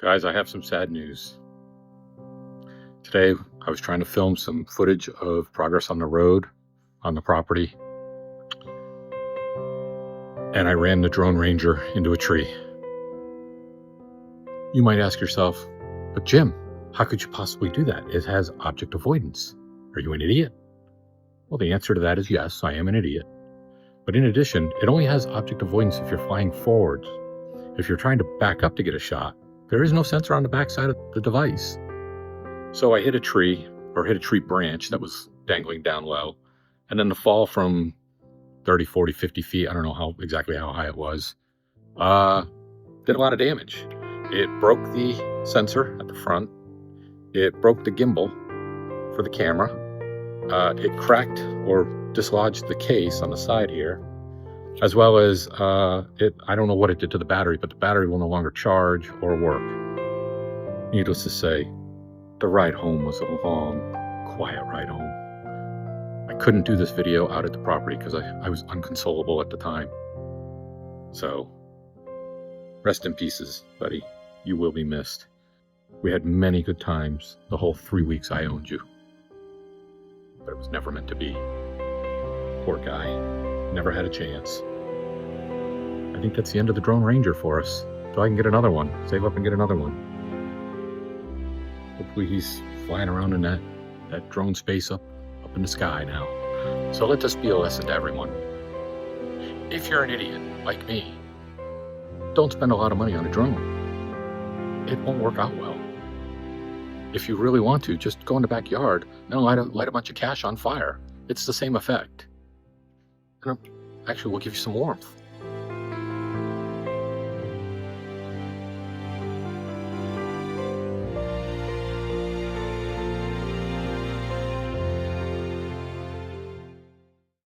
Guys, I have some sad news. Today, I was trying to film some footage of progress on the road, on the property, and I ran the drone ranger into a tree. You might ask yourself, but Jim, how could you possibly do that? It has object avoidance. Are you an idiot? Well, the answer to that is yes, I am an idiot. But in addition, it only has object avoidance if you're flying forwards. If you're trying to back up to get a shot, there is no sensor on the backside of the device. So I hit a tree branch that was dangling down low. And then the fall from 30, 40, 50 feet, I don't know exactly how high it was, did a lot of damage. It broke the sensor at the front. It broke the gimbal for the camera. It cracked or dislodged the case on the side here, as well as I don't know what it did to the battery, but the battery will no longer charge or work. Needless to say, the ride home was a long, quiet ride home. I couldn't do this video out at the property because I was unconsolable at the time. So, rest in pieces, buddy. You will be missed. We had many good times the whole 3 weeks I owned you. But it was never meant to be. Poor guy. Never had a chance. I think that's the end of the Drone Ranger for us. So I can get another one. Save up and get another one. Hopefully he's flying around in that drone space up in the sky now. So let this be a lesson to everyone. If you're an idiot, like me, don't spend a lot of money on a drone. It won't work out well. If you really want to, just go in the backyard and light a bunch of cash on fire. It's the same effect. And actually, we'll give you some warmth.